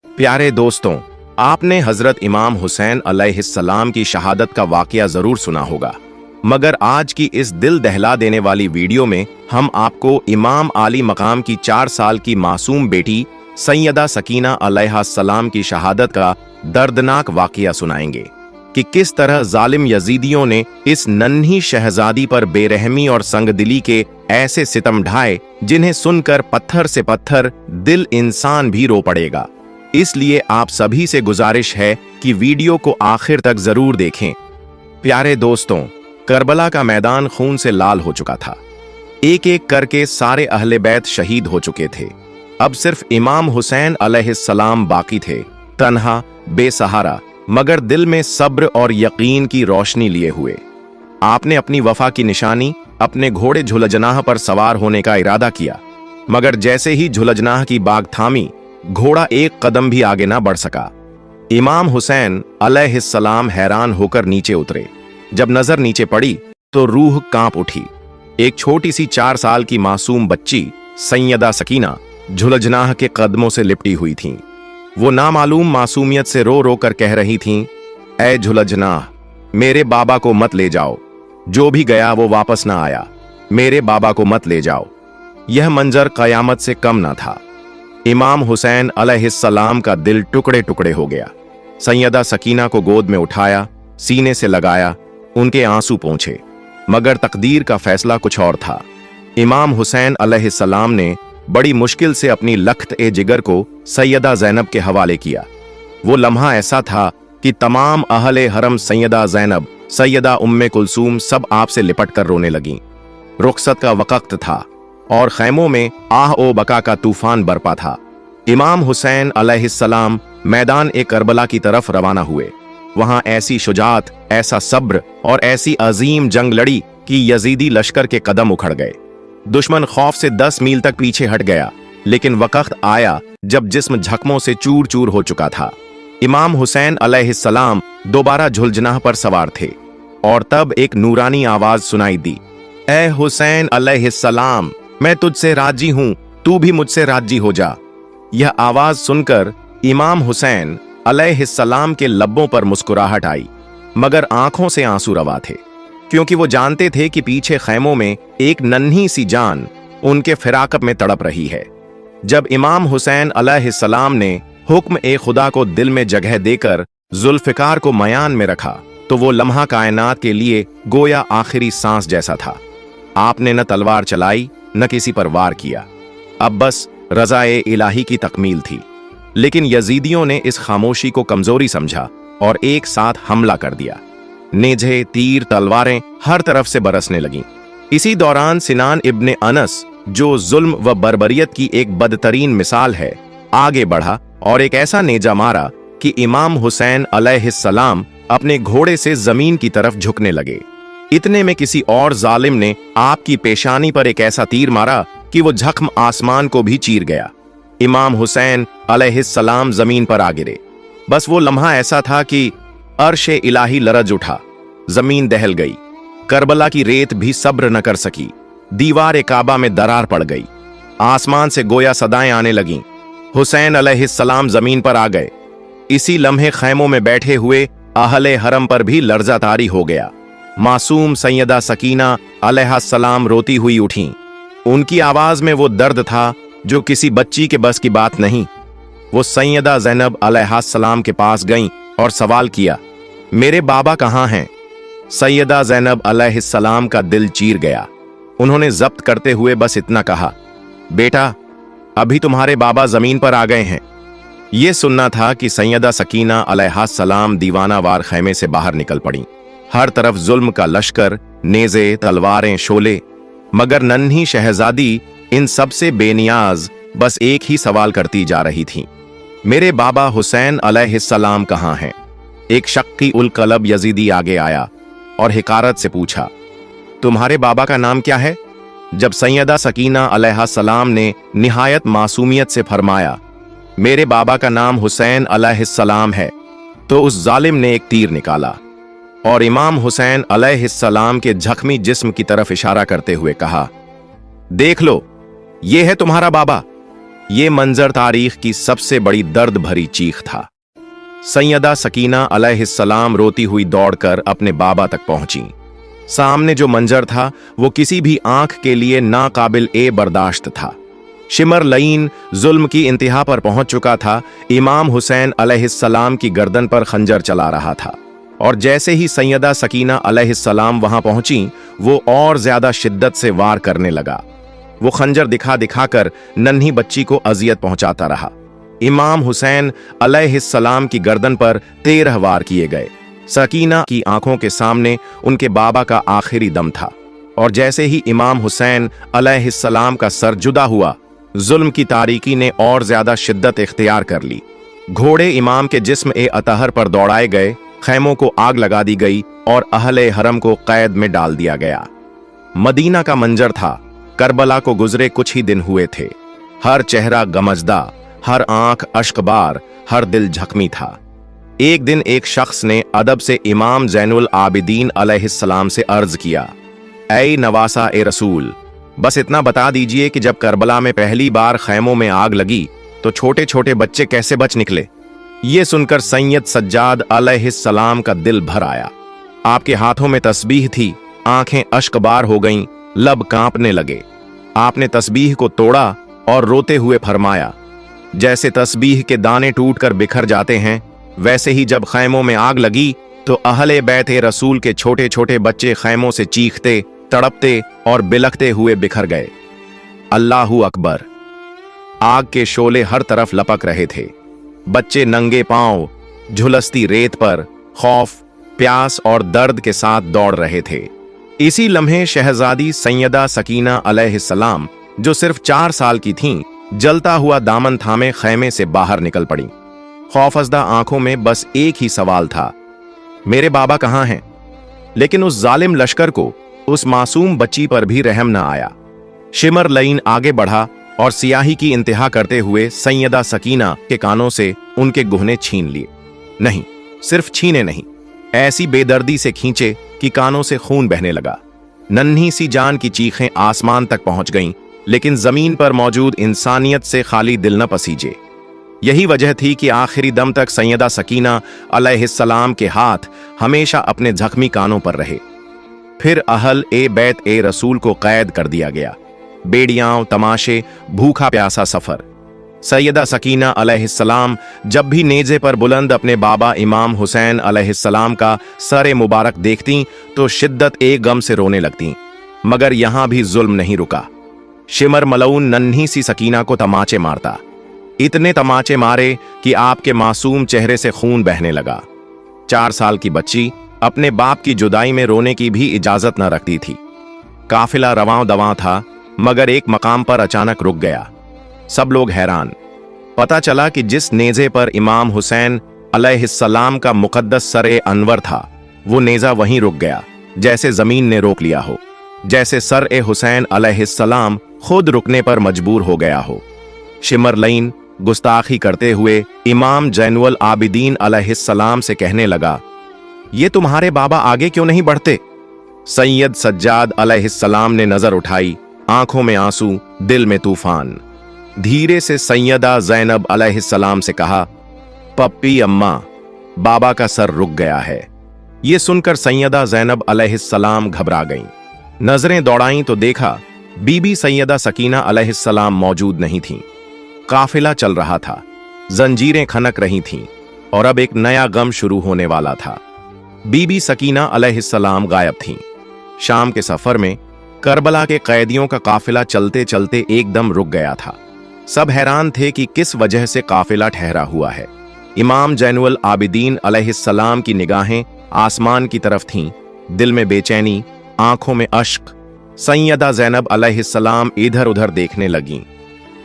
प्यारे दोस्तों, आपने हजरत इमाम हुसैन अलैहिस्सलाम की शहादत का वाकया जरूर सुना होगा, मगर आज की इस दिल दहला देने वाली वीडियो में हम आपको इमाम आली मकाम की 4 साल की मासूम बेटी सैयदा सकीना अलैहिस्सलाम की शहादत का दर्दनाक वाकया सुनाएंगे कि किस तरह जालिम यजीदियों ने इस नन्ही शहजादी पर बेरहमी और संगदिली के ऐसे सितम ढाए जिन्हें सुनकर पत्थर से पत्थर दिल इंसान भी रो पड़ेगा। इसलिए आप सभी से गुजारिश है कि वीडियो को आखिर तक जरूर देखें। प्यारे दोस्तों, करबला का मैदान खून से लाल हो चुका था। एक एक करके सारे अहले बैत शहीद हो चुके थे। अब सिर्फ इमाम हुसैन अलैहिस्सलाम बाकी थे, तन्हा, बेसहारा, मगर दिल में सब्र और यकीन की रोशनी लिए हुए। आपने अपनी वफा की निशानी अपने घोड़े झुलजनाह पर सवार होने का इरादा किया, मगर जैसे ही झुलजनाह की बाग थामी, घोड़ा एक कदम भी आगे ना बढ़ सका। इमाम हुसैन अलैहिस्सलाम हैरान होकर नीचे उतरे। जब नजर नीचे पड़ी तो रूह कांप उठी। एक छोटी सी 4 साल की मासूम बच्ची सैयदा सकीना झुलजनाह के कदमों से लिपटी हुई थीं। वो नामालूम मासूमियत से रो रो कर कह रही थीं, ऐ झुलजनाह, मेरे बाबा को मत ले जाओ, जो भी गया वो वापस ना आया, मेरे बाबा को मत ले जाओ। यह मंजर कयामत से कम ना था। इमाम हुसैन अलैहिस्सलाम का दिल टुकड़े टुकड़े हो गया। सैयदा सकीना को गोद में उठाया, सीने से लगाया, उनके आंसू पोंछे, मगर तकदीर का फैसला कुछ और था। इमाम हुसैन अलैहिस्सलाम ने बड़ी मुश्किल से अपनी लख्त ए जिगर को सैयदा ज़ैनब के हवाले किया। वो लम्हा ऐसा था कि तमाम अहले हरम सैयदा ज़ैनब, सैयदा उम्मे कुलसूम सब आपसे लिपट कर रोने लगीं। रुखसत का वक्त था और खैमों में आह ओ बका का तूफान बरपा था। इमाम हुसैन अलैहिस्सलाम मैदान ए करबला की तरफ रवाना हुए। वहां ऐसी शुजात, ऐसा सब्र और ऐसी अजीम जंग लड़ी कि यजीदी लश्कर के कदम उखड़ गए। दुश्मन खौफ से 10 मील तक पीछे हट गया, लेकिन वक्त आया जब जिस्म जख्मों से चूर चूर हो चुका था। इमाम हुसैन अलैहिस्सलाम दोबारा झुलजनाह पर सवार थे और तब एक नूरानी आवाज सुनाई दी, ए हुसैन अलैहिस्सलाम, मैं तुझसे राजी हूं, तू भी मुझसे राजी हो जा। यह आवाज सुनकर इमाम हुसैन अलैहिस्सलाम के लब्बों पर मुस्कुराहट आई, मगर आंखों से आंसू रवा थे, क्योंकि वो जानते थे कि पीछे खैमों में एक नन्ही सी जान उनके फिराकत में तड़प रही है। जब इमाम हुसैन अलैहिस्सलाम ने हुक्म ए खुदा को दिल में जगह देकर जुल्फिकार को मयान में रखा, तो वो लम्हा कायनात के लिए गोया आखिरी सांस जैसा था। आपने न तलवार चलाई, न किसी पर वार किया। अब बस रज़ाए इलाही की तकमील थी। लेकिन यजीदियों ने इस खामोशी को कमजोरी समझा और एक साथ हमला कर दिया। नेज़े, तीर, तलवारें हर तरफ से बरसने लगीं। इसी दौरान सिनान इब्ने अनस, जो जुल्म व बर्बरियत की एक बदतरीन मिसाल है, आगे बढ़ा और एक ऐसा नेजा मारा कि इमाम हुसैन अलैहिस्सलाम अपने घोड़े से जमीन की तरफ झुकने लगे। इतने में किसी और जालिम ने आपकी पेशानी पर एक ऐसा तीर मारा कि वो जख्म आसमान को भी चीर गया। इमाम हुसैन अलैहिस्सलाम जमीन पर आ गिरे। बस वो लम्हा ऐसा था कि अर्श इलाही लरज उठा, जमीन दहल गई। करबला की रेत भी सब्र न कर सकी। दीवार काबा में दरार पड़ गई। आसमान से गोया सदाएं आने लगीं। हुसैन अलैहिस्सलाम जमीन पर आ गए। इसी लम्हे खैमों में बैठे हुए अहले हरम पर भी लर्जा तारी हो गया। मासूम सैयदा सकीना अलैहिस्सलाम रोती हुई उठीं। उनकी आवाज में वो दर्द था जो किसी बच्ची के बस की बात नहीं। वो सैयदा ज़ैनब अलैहिस्सलाम के पास गईं और सवाल किया, मेरे बाबा कहाँ हैं? सैयदा ज़ैनब अलैहिस्सलाम का दिल चीर गया। उन्होंने जब्त करते हुए बस इतना कहा, बेटा, अभी तुम्हारे बाबा जमीन पर आ गए हैं। यह सुनना था कि सैयदा सकीना अलैहिस्सलाम दीवाना वार खैमे से बाहर निकल पड़ी। हर तरफ जुल्म का लश्कर, नेज़े, तलवारें, शोले, मगर नन्ही शहजादी इन सब से बेनियाज बस एक ही सवाल करती जा रही थी, मेरे बाबा हुसैन अलैहिस्सलाम कहाँ हैं? एक शक्की उल कलब यजीदी आगे आया और हिकारत से पूछा, तुम्हारे बाबा का नाम क्या है? जब सैयदा सकीना अलैहिस्सलाम ने निहायत मासूमियत से फरमाया, मेरे बाबा का नाम हुसैन अलैहिस्सलाम है, तो उस जालिम ने एक तीर निकाला और इमाम हुसैन अलैहिस्सलाम के जख्मी जिस्म की तरफ इशारा करते हुए कहा, देख लो, ये है तुम्हारा बाबा। ये मंजर तारीख की सबसे बड़ी दर्द भरी चीख था। सैयदा सकीना अलैहिस्सलाम रोती हुई दौड़कर अपने बाबा तक पहुंची। सामने जो मंजर था वो किसी भी आंख के लिए नाकाबिल ए बर्दाश्त था। शिमर लईन जुल्म की इंतहा पर पहुंच चुका था। इमाम हुसैन अलैहिस्सलाम की गर्दन पर खंजर चला रहा था, और जैसे ही सैयदा सकीना अलैहिस्सलाम वहां पहुंची, वो और ज्यादा शिद्दत से वार करने लगा। वो खंजर दिखा दिखाकर नन्ही बच्ची को अजियत पहुंचाता रहा। इमाम हुसैन अलैहिस्सलाम की गर्दन पर 13 वार किए गए। सकीना की आंखों के सामने उनके बाबा का आखिरी दम था, और जैसे ही इमाम हुसैन अलैहिस्सलाम का सर जुदा हुआ, जुल्म की तारीकी ने और ज्यादा शिद्दत इख्तियार कर ली। घोड़े इमाम के जिस्म ए अतहर पर दौड़ाए गए, खैमों को आग लगा दी गई और अहले हरम को कैद में डाल दिया गया। मदीना का मंजर था। करबला को गुजरे कुछ ही दिन हुए थे। हर चेहरा गमजदा, हर आंख अश्कबार, हर दिल जख्मी था। एक दिन एक शख्स ने अदब से इमाम ज़ैनुल आबिदीन अलैहिस्सलाम से अर्ज किया, ऐ नवासा ए रसूल, बस इतना बता दीजिए कि जब करबला में पहली बार खैमों में आग लगी तो छोटे छोटे बच्चे कैसे बच निकले। ये सुनकर सैयद सज्जाद अलैहिस्सलाम का दिल भर आया। आपके हाथों में तस्बीह थी, आंखें अश्कबार हो गईं, लब कांपने लगे। आपने तस्बीह को तोड़ा और रोते हुए फरमाया, जैसे तस्बीह के दाने टूटकर बिखर जाते हैं, वैसे ही जब खैमों में आग लगी तो अहले बैत रसूल के छोटे छोटे बच्चे खैमों से चीखते, तड़पते और बिलखते हुए बिखर गए। अल्लाहू अकबर। आग के शोले हर तरफ लपक रहे थे। बच्चे नंगे पांव झुलसती रेत पर खौफ, प्यास और दर्द के साथ दौड़ रहे थे। इसी लम्हे शहजादी सैयदा सकीना अलैहिस्सलाम, जो सिर्फ 4 साल की थीं, जलता हुआ दामन थामे खैमे से बाहर निकल पड़ी। खौफजदा आंखों में बस एक ही सवाल था, मेरे बाबा कहाँ हैं? लेकिन उस जालिम लश्कर को उस मासूम बच्ची पर भी रहम न आया। शिमर लईन आगे बढ़ा और सियाही की इंतहा करते हुए सैयदा सकीना के कानों से उनके गुहने छीन लिए। नहीं, सिर्फ छीने नहीं, ऐसी बेदर्दी से खींचे कि कानों से खून बहने लगा। नन्ही सी जान की चीखें आसमान तक पहुंच गईं, लेकिन जमीन पर मौजूद इंसानियत से खाली दिल न पसीजे। यही वजह थी कि आखिरी दम तक सैयदा सकीना अलैहिस्सलाम के हाथ हमेशा अपने जख्मी कानों पर रहे। फिर अहल ए बैत ए रसूल को कैद कर दिया गया। बेड़ियां, तमाशे, भूखा प्यासा सफर। सैयदा सकीना अलैहिस्सलाम जब भी नेज़े पर बुलंद अपने बाबा इमाम हुसैन अलैहिस्सलाम का सर मुबारक देखती तो शिद्दत ए गम से रोने लगती। मगर यहां भी जुल्म नहीं रुका। शिमर मलऊन नन्ही सी सकीना को तमाचे मारता। इतने तमाचे मारे कि आपके मासूम चेहरे से खून बहने लगा। 4 साल की बच्ची अपने बाप की जुदाई में रोने की भी इजाजत न रखती थी। काफिला रवां दवां था, मगर एक मकाम पर अचानक रुक गया। सब लोग हैरान। पता चला कि जिस नेज़े पर इमाम हुसैन अलैहिस्सलाम का मुकद्दस सर अनवर था, वो नेज़ा वहीं रुक गया, जैसे जमीन ने रोक लिया हो, जैसे सर हुसैन अलैहिस्सलाम खुद रुकने पर मजबूर हो गया हो। शिमर लईन गुस्ताखी करते हुए इमाम ज़ैनुल आबिदीन अलैहिस्सलाम से कहने लगा, ये तुम्हारे बाबा आगे क्यों नहीं बढ़ते? सैयद सज्जाद अलैहिस्सलाम ने नजर उठाई, आंखों में आंसू, दिल में तूफान। धीरे से सैयदा ज़ैनब अलैहिस्सलाम से कहा, पप्पी अम्मा, बाबा का सर रुक गया है। ये सुनकर सैयदा ज़ैनब अलैहिस्सलाम घबरा गईं। नजरें दौड़ाईं तो देखा बीबी सैयदा सकीना अलैहिस्सलाम मौजूद नहीं थीं। काफिला चल रहा था, जंजीरें खनक रही थीं और अब एक नया गम शुरू होने वाला था। बीबी सकीना अलैहिस्सलाम गायब थीं। शाम के सफर में करबला के कैदियों का काफिला चलते चलते एकदम रुक गया था। सब हैरान थे कि किस वजह से काफिला ठहरा हुआ है। इमाम ज़ैनुल आबिदीन अलैहिस्सलाम की निगाहें आसमान की तरफ थीं, दिल में बेचैनी, आंखों में अश्क। सैयदा ज़ैनब अलैहिस्सलाम इधर उधर देखने लगीं।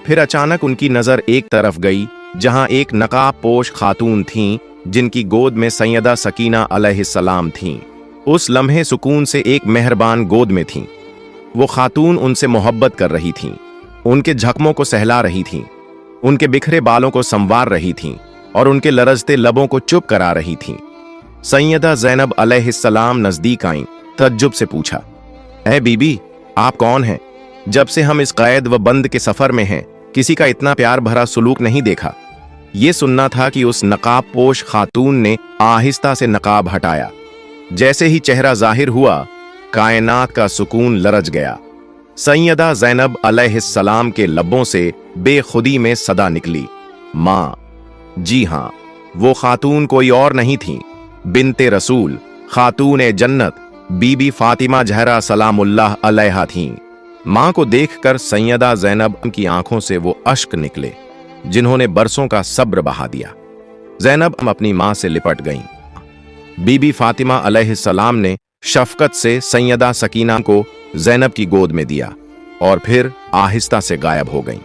फिर अचानक उनकी नजर एक तरफ गई, जहां एक नकाब पोश खातून थीं, जिनकी गोद में सैयदा सकीना अलैहिस्सलाम थीं। उस लम्हे सुकून से एक मेहरबान गोद में थीं। वो खातून उनसे मोहब्बत कर रही थीं, उनके जख्मों को सहला रही थीं, उनके बिखरे बालों को संवार रही थीं और उनके लरजते लबों को चुप करा रही थीं। सैयदा ज़ैनब अलैहिस्सलाम नजदीक आईं, तज्जुब से पूछा, ऐ बीबी, आप कौन हैं? जब से हम इस कैद व बंद के सफर में हैं, किसी का इतना प्यार भरा सुलूक नहीं देखा। ये सुनना था कि उस नकाब पोश खातून ने आहिस्ता से नकाब हटाया। जैसे ही चेहरा जाहिर हुआ, कायनात का सुकून लरज गया। सैयदा ज़ैनब अलैहिस्सलाम के लब्बों से बेखुदी में सदा निकली, माँ। जी हाँ, वो खातून कोई और नहीं थी, बिन्ते रसूल, खातून जन्नत, बीबी फातिमा ज़हरा सलामुल्लाह अलैहा थीं। माँ को देखकर सैयदा ज़ैनब की आंखों से वो अश्क निकले जिन्होंने बरसों का सब्र बहा दिया। ज़ैनब अपनी माँ से लिपट गईं। बीबी फातिमा अलैहिस्सलाम ने शफकत से सैयदा सकीना को ज़ैनब की गोद में दिया और फिर आहिस्ता से गायब हो गईं।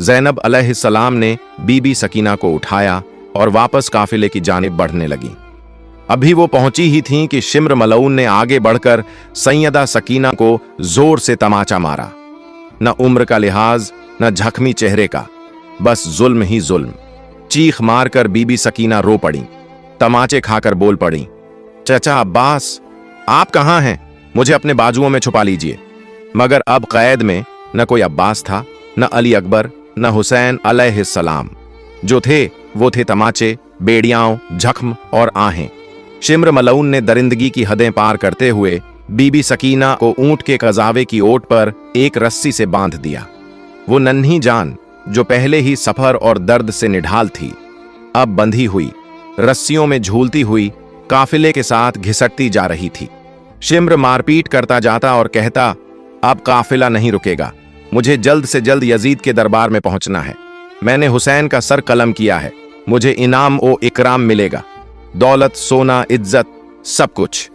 ज़ैनब अलैहिस्सलाम ने बीबी सकीना को उठाया और वापस काफिले की जानिब बढ़ने लगी। अभी वो पहुंची ही थीं कि शिम्र मलऊन ने आगे बढ़कर सैयदा सकीना को जोर से तमाचा मारा। न उम्र का लिहाज, न झख्मी चेहरे का, बस जुल्म ही जुल्म। चीख मारकर बीबी सकीना रो पड़ी, तमाचे खाकर बोल पड़ी, चचा अब्बास, आप कहां हैं? मुझे अपने बाजुओं में छुपा लीजिए। मगर अब कैद में न कोई अब्बास था, न अली अकबर, न हुसैन अलैहिस्सलाम। जो थे वो थे तमाचे, बेड़ियाओं, जख्म और आहें। शिम्र मलऊन ने दरिंदगी की हदें पार करते हुए बीबी सकीना को ऊंट के कजावे की ओट पर एक रस्सी से बांध दिया। वो नन्ही जान, जो पहले ही सफर और दर्द से निढाल थी, अब बंधी हुई, रस्सियों में झूलती हुई काफिले के साथ घिसटती जा रही थी। शिम्र मारपीट करता जाता और कहता, अब काफिला नहीं रुकेगा, मुझे जल्द से जल्द यजीद के दरबार में पहुंचना है। मैंने हुसैन का सर कलम किया है, मुझे इनाम ओ इकराम मिलेगा, दौलत, सोना, इज्जत, सब कुछ।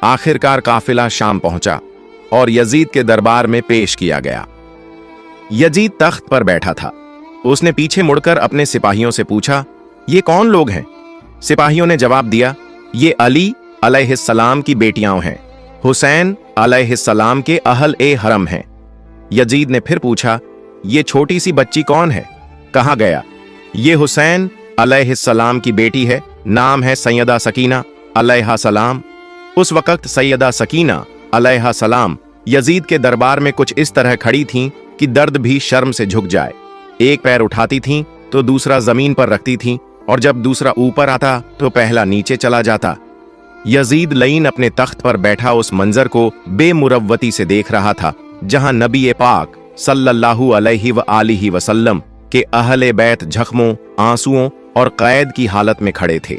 आखिरकार काफिला शाम पहुंचा और यजीद के दरबार में पेश किया गया। यजीद तख्त पर बैठा था। उसने पीछे मुड़कर अपने सिपाहियों से पूछा, ये कौन लोग हैं? सिपाहियों ने जवाब दिया, ये अली अलैहिस्सलाम की बेटियां हैं, हुसैन अलैहिस्सलाम के अहल ए हरम हैं। यजीद ने फिर पूछा, ये छोटी सी बच्ची कौन है? कहाँ गया? ये हुसैन अलैहिस्सलाम की बेटी है, नाम है सैयदा सकीना अलैहा सलाम। उस वक्त सैयदा सकीना अलैहा सलाम यजीद के दरबार में कुछ इस तरह खड़ी थीं कि दर्द भी शर्म से झुक जाए। एक पैर उठाती थीं तो दूसरा जमीन पर रखती थीं, और जब दूसरा ऊपर आता तो पहला नीचे चला जाता। यजीद लईन अपने तख्त पर बैठा उस मंजर को बेमुरव्वती से देख रहा था, जहां नबी पाक सल्लल्लाहु अलैहि व आलिहि वसल्लम के अहले बैत जख्मों, आंसुओं और कैद की हालत में खड़े थे।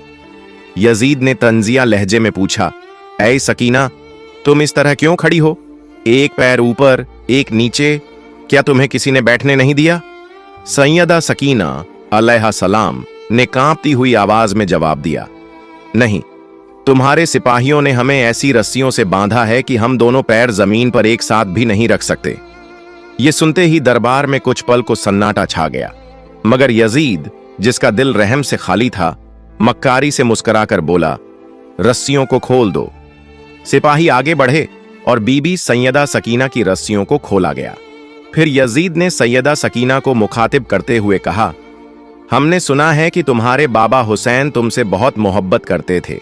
यजीद ने तंजिया लहजे में पूछा, ऐ सकीना, तुम इस तरह क्यों खड़ी हो? एक पैर ऊपर, एक नीचे, क्या तुम्हें किसी ने बैठने नहीं दिया? सैयदा सकीना अलैहा सलाम ने कांपती हुई आवाज में जवाब दिया, नहीं, तुम्हारे सिपाहियों ने हमें ऐसी रस्सियों से बांधा है कि हम दोनों पैर जमीन पर एक साथ भी नहीं रख सकते। ये सुनते ही दरबार में कुछ पल को सन्नाटा छा गया, मगर यजीद, जिसका दिल रहम से खाली था, मक्कारी से मुस्कुराकर बोला, रस्सियों को खोल दो। सिपाही आगे बढ़े और बीबी सैयदा सकीना की रस्सियों को खोला गया। फिर यजीद ने सैयदा सकीना को मुखातिब करते हुए कहा, हमने सुना है कि तुम्हारे बाबा हुसैन तुमसे बहुत मोहब्बत करते थे,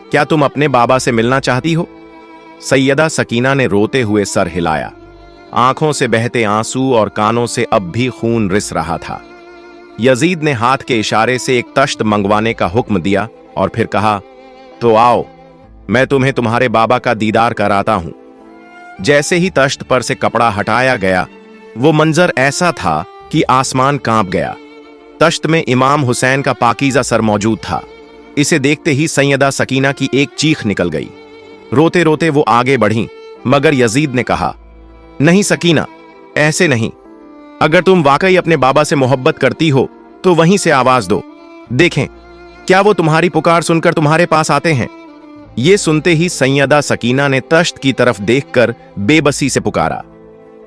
क्या तुम अपने बाबा से मिलना चाहती हो? सैयदा सकीना ने रोते हुए सर हिलाया। आंखों से बहते आंसू और कानों से अब भी खून रिस रहा था। यजीद ने हाथ के इशारे से एक तश्त मंगवाने का हुक्म दिया और फिर कहा, तो आओ, मैं तुम्हें तुम्हारे बाबा का दीदार कराता हूं। जैसे ही तश्त पर से कपड़ा हटाया गया, वो मंजर ऐसा था कि आसमान कांप गया। तश्त में इमाम हुसैन का पाकीज़ा सर मौजूद था। इसे देखते ही सैयदा सकीना की एक चीख निकल गई। रोते रोते वो आगे बढ़ीं, मगर यजीद ने कहा, नहीं सकीना, ऐसे नहीं। अगर तुम वाकई अपने बाबा से मोहब्बत करती हो तो वहीं से आवाज दो, देखें क्या वो तुम्हारी पुकार सुनकर तुम्हारे पास आते हैं। ये सुनते ही सैयदा सकीना ने तश्त की तरफ देखकर बेबसी से पुकारा,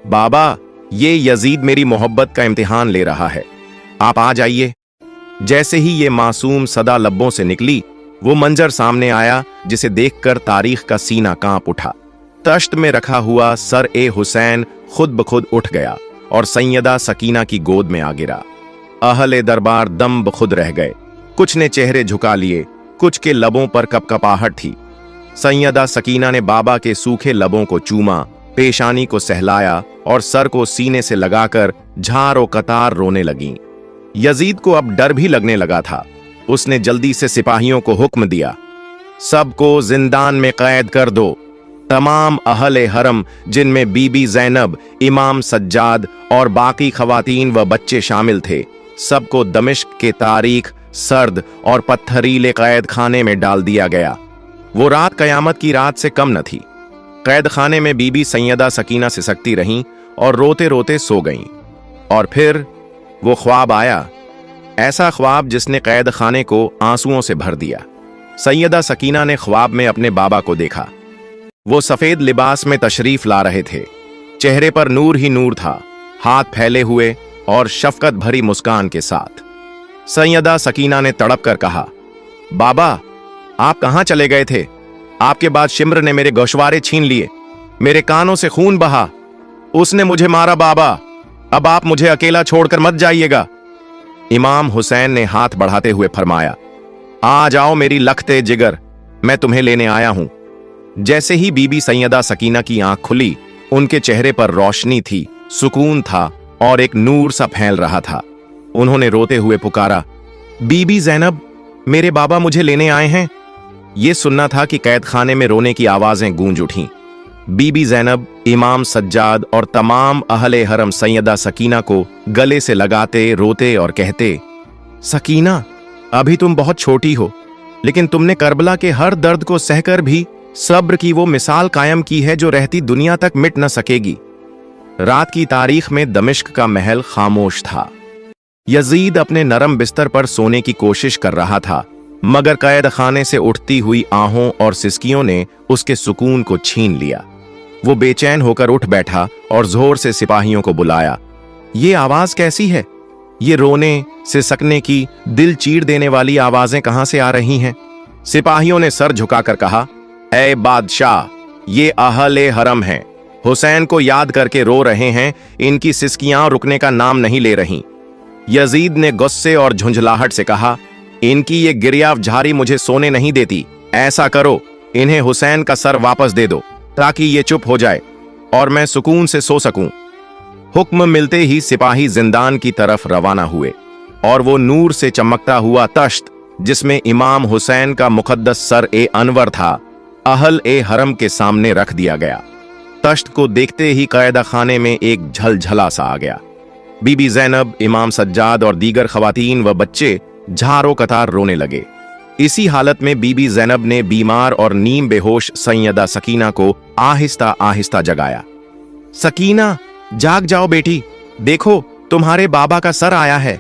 बाबा, ये यजीद मेरी मोहब्बत का इम्तिहान ले रहा है, आप आ जाइए। जैसे ही ये मासूम सदा लब्बों से निकली, वो मंजर सामने आया जिसे देखकर तारीख का सीना कांप उठा। तश्त में रखा हुआ सर ए हुसैन खुद ब खुद उठ गया और सैयदा सकीना की गोद में आ गिरा। अहले दरबार दम बखुद रह गए। कुछ ने चेहरे झुका लिए, कुछ के लबों पर कपकपाहट थी। सैयदा सकीना ने बाबा के सूखे लबों को चूमा, पेशानी को सहलाया और सर को सीने से लगाकर झारो कतार रोने लगीं। यजीद को अब डर भी लगने लगा था। उसने जल्दी से सिपाहियों को हुक्म दिया, सबको जिंदान में कैद कर दो। तमाम अहले हरम, जिनमें बीबी ज़ैनब, इमाम सज्जाद और बाकी खवातीन व बच्चे शामिल थे, सबको दमिश्क के तारीख, सर्द और पत्थरीले कैद खाने में डाल दिया गया। वो रात कयामत की रात से कम न थी। कैद खाने में बीबी सैयदा सकीना सिसकती रहीं और रोते रोते सो गईं। और फिर वो ख्वाब आया, ऐसा ख्वाब जिसने कैद खाने को आंसुओं से भर दिया। सैयदा सकीना ने ख्वाब में अपने बाबा को देखा। वो सफेद लिबास में तशरीफ ला रहे थे। चेहरे पर नूर ही नूर था, हाथ फैले हुए और शफकत भरी मुस्कान के साथ। सैयदा सकीना ने तड़प कर कहा, बाबा, आप कहां चले गए थे? आपके बाद शिम्र ने मेरे गोशवारे छीन लिए, मेरे कानों से खून बहा, उसने मुझे मारा। बाबा, अब आप मुझे अकेला छोड़कर मत जाइएगा। इमाम हुसैन ने हाथ बढ़ाते हुए फरमाया, आ जाओ मेरी लखते जिगर, मैं तुम्हें लेने आया हूं। जैसे ही बीबी सैयदा सकीना की आंख खुली, उनके चेहरे पर रोशनी थी, सुकून था और एक नूर सा फैल रहा था। उन्होंने रोते हुए पुकारा, बीबी ज़ैनब, मेरे बाबा मुझे लेने आए हैं। यह सुनना था कि कैद खाने में रोने की आवाजें गूंज उठीं। बीबी ज़ैनब, इमाम सज्जाद और तमाम अहले हरम सैयदा सकीना को गले से लगाते, रोते और कहते, सकीना, अभी तुम बहुत छोटी हो, लेकिन तुमने करबला के हर दर्द को सहकर भी सब्र की वो मिसाल कायम की है जो रहती दुनिया तक मिट न सकेगी। रात की तारीख में दमिश्क का महल खामोश था। यजीद अपने नरम बिस्तर पर सोने की कोशिश कर रहा था, मगर कैद खाने से उठती हुई आहों और सिसकियों ने उसके सुकून को छीन लिया। वो बेचैन होकर उठ बैठा और जोर से सिपाहियों को बुलाया। ये आवाज कैसी है? ये रोने, सिसकने की, दिल चीर देने वाली आवाजें कहां से आ रही हैं? सिपाहियों ने सर झुकाकर कहा, ऐ बादशाह, ये अहले हरम हैं, हुसैन को याद करके रो रहे हैं, इनकी सिसकियां रुकने का नाम नहीं ले रही। यजीद ने गुस्से और झुंझलाहट से कहा, इनकी ये गिरियावझारी मुझे सोने नहीं देती। ऐसा करो, इन्हें हुसैन का सर वापस दे दो ताकि ये चुप हो जाए और मैं सुकून से सो सकूं। हुक्म मिलते ही सिपाही जिंदान की तरफ रवाना हुए और वो नूर से चमकता हुआ तश्त, जिसमें इमाम हुसैन का मुकद्दस सर ए अनवर था, अहल ए हरम के सामने रख दिया गया। तश्त को देखते ही कैदा खाने में एक झलझला सा आ गया। बीबी ज़ैनब, इमाम सज्जाद और दीगर खवातीन व बच्चे झारो कतार रोने लगे। इसी हालत में बीबी ज़ैनब ने बीमार और नीम बेहोश सैयदा सकीना को आहिस्ता आहिस्ता जगाया। सकीना, जाग जाओ बेटी, देखो तुम्हारे बाबा का सर आया है।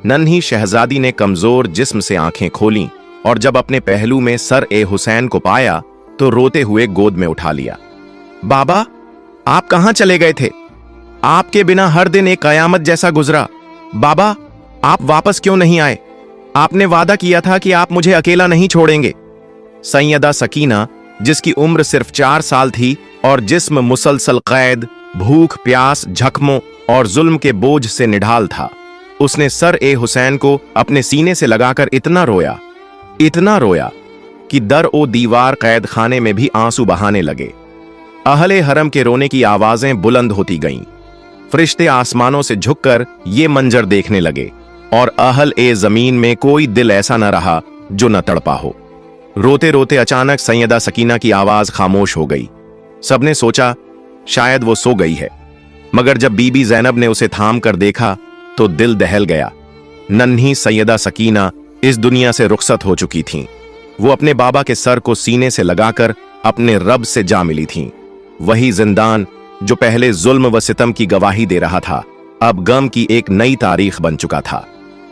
नन्ही शहजादी ने कमजोर जिस्म से आंखें खोलीं और जब अपने पहलू में सर ए हुसैन को पाया तो रोते हुए गोद में उठा लिया। बाबा, आप कहां चले गए थे? आपके बिना हर दिन एक कयामत जैसा गुजरा। बाबा, आप वापस क्यों नहीं आए? आपने वादा किया था कि आप मुझे अकेला नहीं छोड़ेंगे। सैयदा सकीना, जिसकी उम्र सिर्फ 4 साल थी और जिस्म मुसलसल कैद, भूख, प्यास, जख्मों और जुल्म के बोझ से निढाल था, उसने सर ए हुसैन को अपने सीने से लगाकर इतना रोया कि दर ओ दीवार कैद खाने में भी आंसू बहाने लगे। अहले हरम के रोने की आवाजें बुलंद होती गईं। फरिश्ते आसमानों से झुककर ये मंजर देखने लगे और अहल ए जमीन में कोई दिल ऐसा न रहा जो न तड़पा हो। रोते रोते अचानक सैयदा सकीना की आवाज खामोश हो गई। सबने सोचा शायद वो सो गई है, मगर जब बीबी ज़ैनब ने उसे थाम कर देखा तो दिल दहल गया। नन्ही सैयदा सकीना इस दुनिया से रुखसत हो चुकी थीं। वो अपने बाबा के सर को सीने से लगाकर अपने रब से जा मिली थीं। वही जिंदान जो पहले जुल्म व सितम की गवाही दे रहा था, अब गम की एक नई तारीख बन चुका था।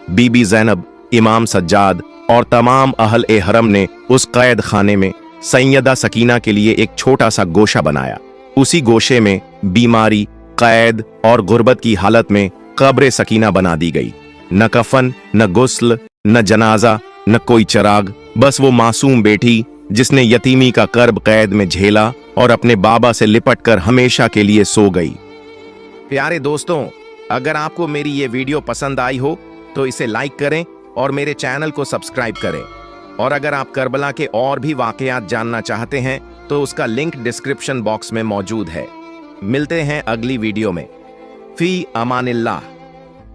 बीबी ज़ैनब, इमाम सज्जाद और तमाम अहल ए हरम ने उस कैद खाने में सैयदा सकीना के लिए एक छोटा सा गोशा बनाया। उसी गोशे में बीमारी, कैद और गुर्बत की हालत में कब्र सकीना बना दी गई। न कफन, न गुस्ल, न जनाजा, न कोई चराग, बस वो मासूम बेटी जिसने यतीमी का कर्ब कैद में झेला और अपने बाबा से लिपटकर हमेशा के लिए सो गई। प्यारे दोस्तों, अगर आपको मेरी ये वीडियो पसंद आई हो तो इसे लाइक करें और मेरे चैनल को सब्सक्राइब करें। और अगर आप करबला के और भी वाकयात जानना चाहते हैं तो उसका लिंक डिस्क्रिप्शन बॉक्स में मौजूद है। मिलते हैं अगली वीडियो में। फी अमानिल्लाह।